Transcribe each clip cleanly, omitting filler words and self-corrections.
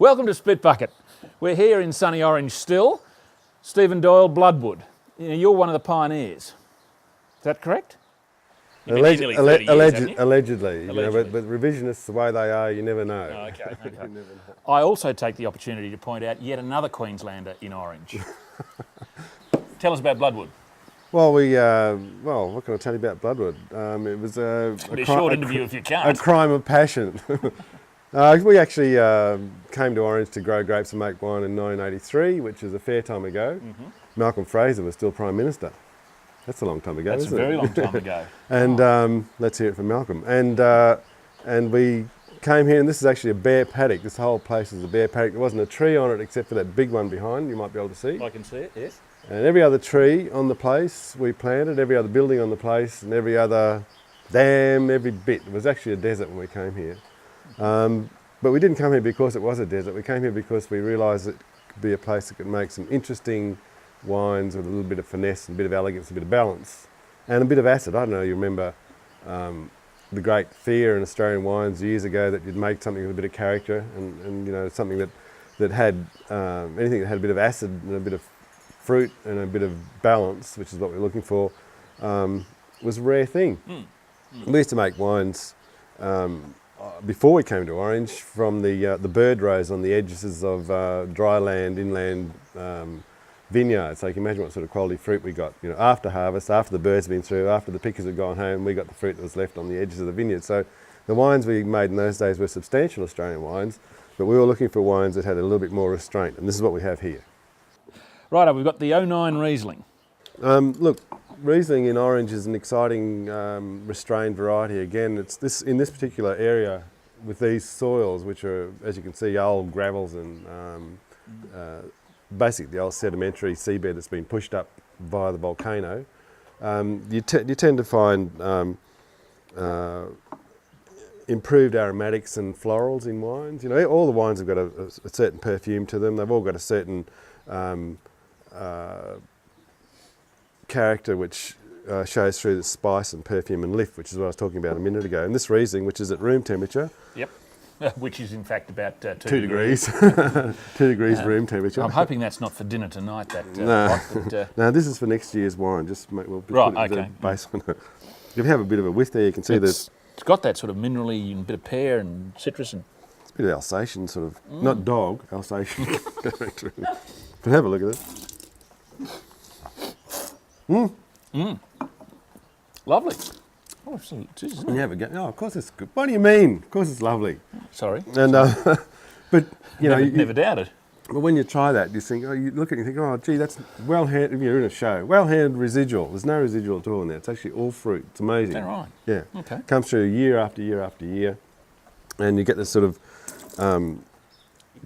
Welcome to Split Bucket. We're here in sunny Orange still. Stephen Doyle, Bloodwood. You're one of the pioneers. Is that correct? Allegedly, you know, but revisionists, the way they are, you never know. Oh, okay. I also take the opportunity to point out yet another Queenslander in Orange. Tell us about Bloodwood. Well, what can I tell you about Bloodwood? It was a short interview if you can't. A crime of passion. We actually came to Orange to grow grapes and make wine in 1983, which is a fair time ago. Mm-hmm. Malcolm Fraser was still Prime Minister. That's a long time ago, isn't it? That's a very long time ago. And let's hear it from Malcolm. And we came here, and this is actually a bare paddock. This whole place is a bare paddock. There wasn't a tree on it except for that big one behind, you might be able to see. I can see it, yes. And every other tree on the place we planted, every other building on the place, and every other dam, every bit. It was actually a desert when we came here. But we didn't come here because it was a desert. We came here because we realised it could be a place that could make some interesting wines with a little bit of finesse, and a bit of elegance, a bit of balance, and a bit of acid. I don't know, you remember the great fear in Australian wines years ago that you'd make something with a bit of character and you know, something that had anything that had a bit of acid and a bit of fruit and a bit of balance, which is what we're looking for, was a rare thing. We used to make wines before we came to Orange from the bird rows on the edges of dry land, inland vineyards. So you can imagine what sort of quality fruit we got. You know, after harvest, after the birds had been through, after the pickers had gone home, we got the fruit that was left on the edges of the vineyard. So the wines we made in those days were substantial Australian wines, but we were looking for wines that had a little bit more restraint, and this is what we have here. Righto, we've got the 09 Riesling. Look, Riesling in Orange is an exciting restrained variety. Again, it's in this particular area with these soils, which are, as you can see, old gravels and basically the old sedimentary seabed that's been pushed up via the volcano. You tend to find improved aromatics and florals in wines. You know, all the wines have got a certain perfume to them. They've all got a certain character which shows through the spice and perfume and lift, which is what I was talking about a minute ago. And this Riesling, which is at room temperature. Yep, which is in fact about 2 degrees. 2 degrees room temperature. I'm hoping that's not for dinner tonight. No, this is for next year's wine. We'll right, put it okay. Base on it. If you have a bit of a whiff there, you can see this. It's got that sort of minerally and a bit of pear and citrus and... It's a bit of Alsatian sort of, not dog, Alsatian. But have a look at it. Lovely. Oh, it is, isn't it? You have a go. Oh, of course it's good. What do you mean? Of course it's lovely. Sorry. And but you know, never doubted. But when you try that, you think, you look at it and think, oh, gee, that's well-handled. You're in a show, well-handled residual. There's no residual at all in there. It's actually all fruit. It's amazing. Is that right? Yeah. Okay. Comes through year after year after year, and you get this sort of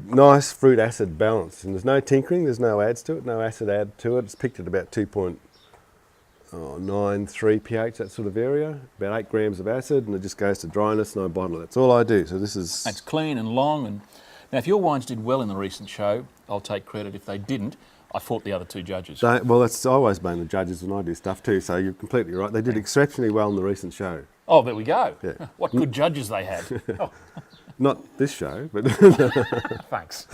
nice fruit acid balance. And there's no tinkering. There's no adds to it. No acid add to it. It's picked at about 2.93 pH, that sort of area. About 8 grams of acid, and it just goes to dryness. And I bottle it. That's all I do. So this is. It's clean and long. And now, if your wines did well in the recent show, I'll take credit. If they didn't, I fought the other two judges. Well, that's always been the judges when I do stuff too. So you're completely right. They did exceptionally well in the recent show. Oh, there we go. Yeah. What good judges they had. Oh. Not this show, but Thanks.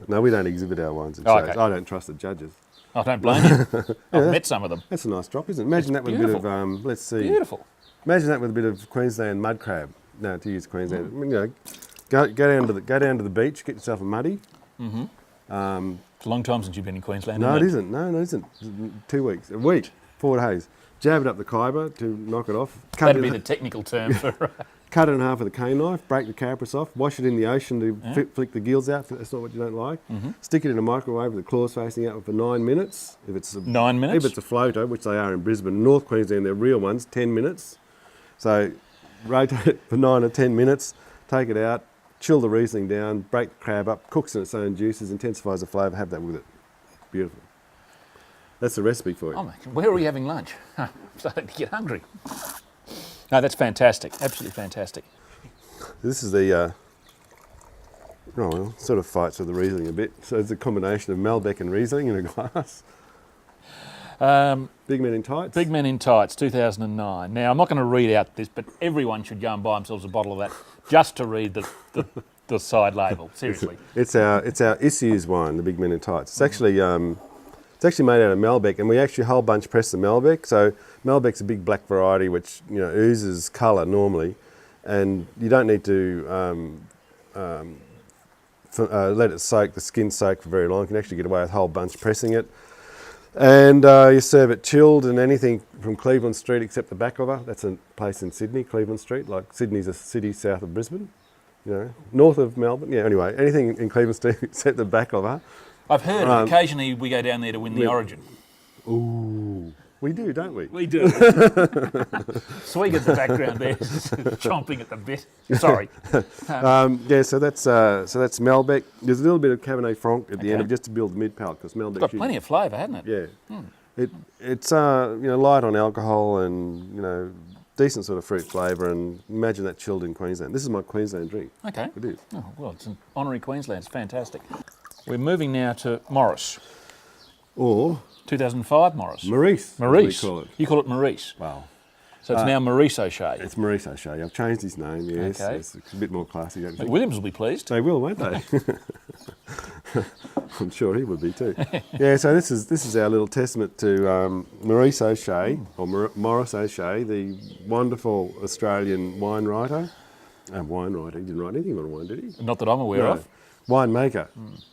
No, we don't exhibit our wines in shows. Okay. I don't trust the judges. I don't blame you. I've met some of them. That's a nice drop, isn't it? Imagine that with a bit of, let's see. Beautiful. Imagine that with a bit of Queensland mud crab. No, to use Queensland. You know, go down to the beach, get yourself a muddy. Mm-hmm. It's a long time since you've been in Queensland. No, isn't it isn't. No, it isn't. 2 weeks, a week, 4 days. Jab it up the Khyber to knock it off. That'd be the technical term for. Cut it in half with a cane knife, break the carapace off, wash it in the ocean to flick the gills out. That's not what you don't like. Mm-hmm. Stick it in a microwave with the claws facing out for 9 minutes. If it's 9 minutes? If it's a floater, which they are in Brisbane, North Queensland, they're real ones, 10 minutes. So rotate it for 9 or 10 minutes, take it out, chill the Riesling down, break the crab up, cooks in its own juices, intensifies the flavour, have that with it. Beautiful. That's the recipe for you. Oh, where are we having lunch? I'm starting to get hungry. No, that's fantastic. Absolutely fantastic. This is the, sort of fights with the Riesling a bit. So it's a combination of Malbec and Riesling in a glass. Big Men in Tights. Big Men in Tights, 2009. Now, I'm not going to read out this, but everyone should go and buy themselves a bottle of that just to read the the side label. Seriously. It's our Issues wine, the Big Men in Tights. It's actually made out of Malbec, and we actually whole bunch press the Malbec. So Malbec's a big black variety which oozes colour normally, and you don't need to let it soak, the skin soak for very long. You can actually get away with a whole bunch pressing it. And you serve it chilled, and anything from Cleveland Street except the Backova. That's a place in Sydney, Cleveland Street. Like Sydney's a city south of Brisbane, north of Melbourne. Yeah, anyway, anything in Cleveland Street except the Backova. I've heard occasionally we go down there to win the Origin. Ooh, we do, don't we? We do. Swig in the background there, chomping at the bit. Sorry. So that's Malbec. There's a little bit of Cabernet Franc at the end of just to build the mid palate, because Malbec got plenty of flavour, hasn't it? Yeah. It's light on alcohol and decent sort of fruit flavour, and imagine that chilled in Queensland. This is my Queensland drink. Okay. It is. Oh, well, it's an honorary Queensland. It's fantastic. We're moving now to Maurice. Or 2005 Maurice. Maurice. Maurice. We call it. You call it Maurice. Wow. So it's now Maurice O'Shea. It's Maurice O'Shea. I've changed his name, yes. Okay. It's a bit more classy, don't you think? Williams will be pleased. They will, won't they? I'm sure he would be too. Yeah, so this is our little testament to Maurice O'Shea, or Maurice O'Shea, the wonderful Australian wine writer. He didn't write anything on wine, did he? Not that I'm aware of. Winemaker.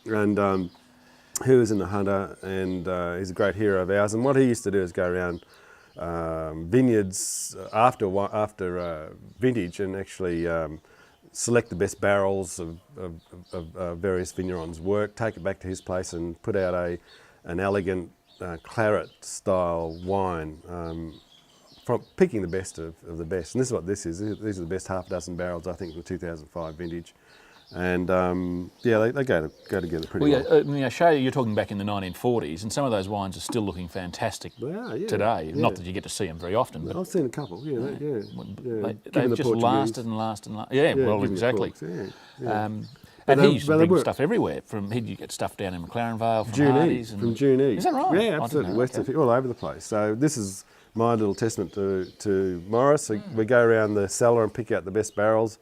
And who was in the Hunter, and he's a great hero of ours. And what he used to do is go around vineyards after vintage and actually select the best barrels of various vignerons' work, take it back to his place and put out an elegant claret style wine from picking the best of the best. And this is what this is. These are the best half dozen barrels, I think, from the 2005 vintage. And they go together pretty well. Now, O'Shea, you're talking back in the 1940s, and some of those wines are still looking fantastic today. Yeah. Not that you get to see them very often. But I've seen a couple, they've just lasted and lasted and lasted. Yeah, well, exactly. And he's bringing stuff everywhere. You get stuff down in McLaren Vale from Hardy's. From Junee. Is that right? Yeah, absolutely. All over the place. So this is my little testament to Maurice. We go around the cellar and pick out the best barrels.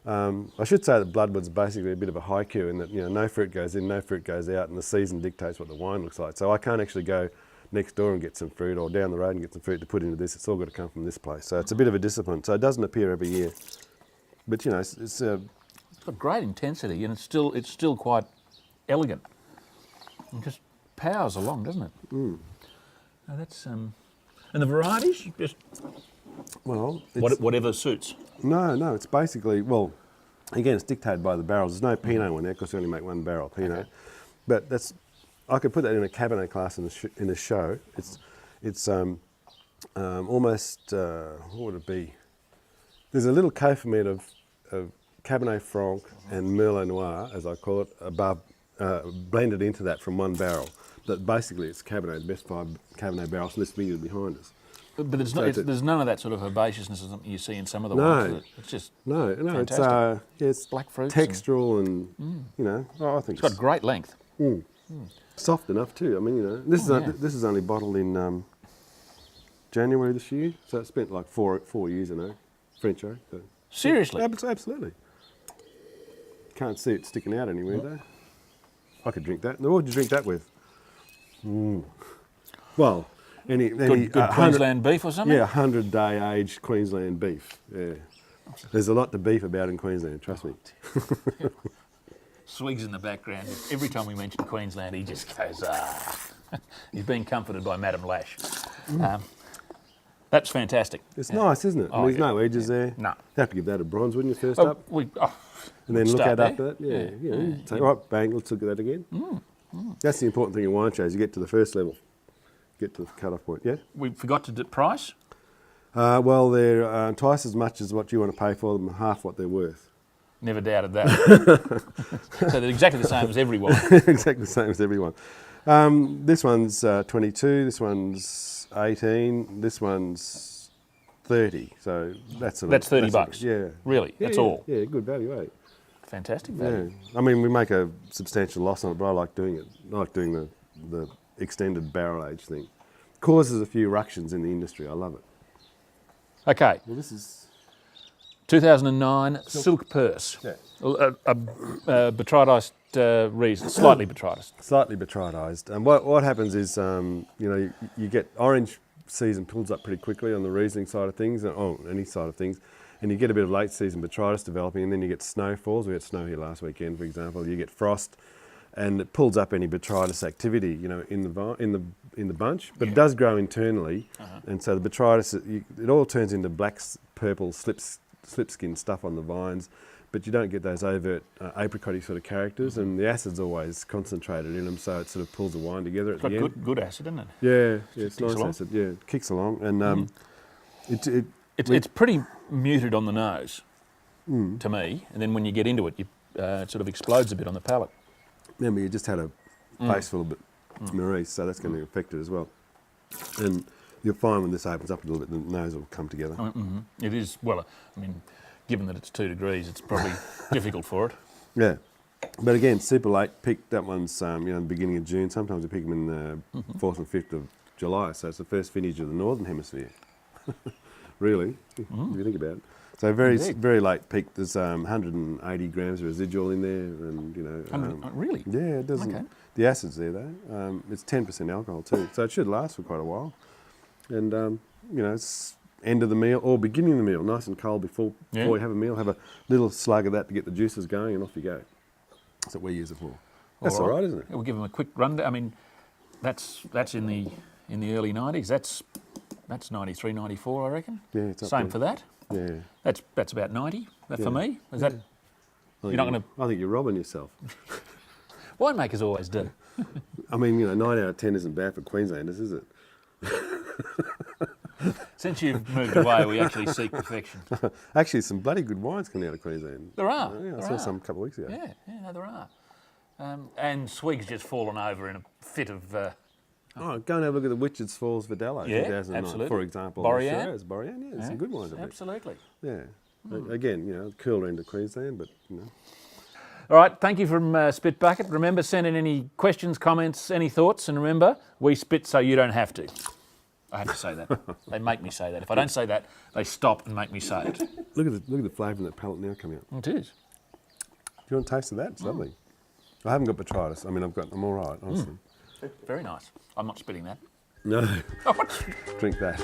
I should say that Bloodwood's basically a bit of a haiku in that no fruit goes in, no fruit goes out, and the season dictates what the wine looks like. So I can't actually go next door and get some fruit, or down the road and get some fruit to put into this. It's all got to come from this place. So it's a bit of a discipline. So it doesn't appear every year, but it's got great intensity, and it's still quite elegant. It just powers along, doesn't it? Now that's and the varieties just. Well, whatever suits. No, it's basically, again, it's dictated by the barrels. There's no Pinot in there because we only make one barrel Pinot. Okay. But I could put that in a Cabernet class in a show. It's almost, what would it be? There's a little co-ferment of Cabernet Franc and Merlot Noir, as I call it, above, blended into that from one barrel. But basically it's Cabernet, the best 5 Cabernet barrels, and this vineyard behind us. But there's none of that sort of herbaceousness or something you see in some of the wines. It's just fantastic. It's black fruits, textural, and I think it's got great length. Soft enough too. I mean, this is only bottled in January this year, so it spent like 4 years in French oak. So. Seriously? Absolutely. Can't see it sticking out anywhere though. I could drink that. What would you drink that with? Well. Any good Queensland beef or something? Yeah, 100-day aged Queensland beef. Yeah, there's a lot to beef about in Queensland. Trust me. Swig's in the background. Every time we mention Queensland, he just goes, He's being comforted by Madam Lash. That's fantastic. It's nice, isn't it? There's no edges there. No. You have to give that a bronze, wouldn't you, first up? And then look at after that. Yeah. Say, right, bang, let's look at that again. That's the important thing in wine shows. You get to the first level. Get to the cut-off point, yeah? We forgot to price? Well, they're twice as much as what you want to pay for them, half what they're worth. Never doubted that. So they're exactly the same as everyone. Exactly the same as everyone. This one's 22, this one's 18, this one's 30. So that's $30. Yeah. Really? That's all? Yeah, good value, eh? Fantastic value. Yeah. I mean, we make a substantial loss on it, but I like doing it. I like doing the extended barrel age thing. Causes a few ructions in the industry. I love it. Okay. Well, this is 2009 Silk Purse. Yeah. Botrytised Riesling, slightly botrytised. Slightly botrytised. And what happens is, you get orange season pulls up pretty quickly on the Riesling side of things, any side of things, and you get a bit of late season botrytis developing, and then you get snowfalls. We had snow here last weekend, for example. You get frost, and it pulls up any botrytis activity, in the bunch. But it does grow internally, and so the botrytis, it all turns into black, purple slipskin stuff on the vines. But you don't get those overt apricot-y sort of characters, and the acid's always concentrated in them, so it sort of pulls the wine together at the end. It's got good acid, isn't it? Yeah, it's nice acid. Yeah, it kicks along, and it's pretty muted on the nose to me, and then when you get into it, it sort of explodes a bit on the palate. Remember, you just had a face full of Maurice, so that's going to affect it as well. And you'll find when this opens up a little bit, the nose will come together. It is, well, I mean, given that it's 2 degrees, it's probably difficult for it. Yeah. But again, super late picked. That one's in the beginning of June. Sometimes we pick them in the 4th and 5th of July. So it's the first vintage of the Northern Hemisphere. Really, if you think about it. So very late pick. There's 180 grams of residual in there, and really? Yeah, it doesn't. Okay. The acid's there though. It's 10% alcohol too, so it should last for quite a while. And it's end of the meal or beginning of the meal, nice and cold before you have a meal. Have a little slug of that to get the juices going, and off you go. That's what we use it for. That's all right, isn't it? We'll give them a quick rundown. I mean, that's in the early 90s. That's 93, 94, I reckon. Yeah, it's up Same there. for that. Yeah. That's about 90 for me. Is that? You're not going to. I think you're robbing yourself. Winemakers always do. I mean, 9 out of 10 isn't bad for Queenslanders, is it? Since you've moved away, we actually seek perfection. Actually, some bloody good wines coming out of Queensland. There are. I saw some a couple of weeks ago. Yeah, no, there are. And Swig's just fallen over in a fit of. Go and have a look at the Witches Falls Vidello, Yeah, 2009, absolutely. for example. Borean. Borean, some good wines. Absolutely. Yeah. Again, cooler end of Queensland, but All right, thank you from Spitbucket. Remember, send in any questions, comments, any thoughts, and remember, we spit so you don't have to. I have to say that. They make me say that. If I don't say that, they stop and make me say it. Look at the flavour in that palate now coming out. It is. Do you want a taste of that? It's lovely. I haven't got botrytis. I mean, I'm all right, honestly. Very nice. I'm not spitting that. No. Drink that.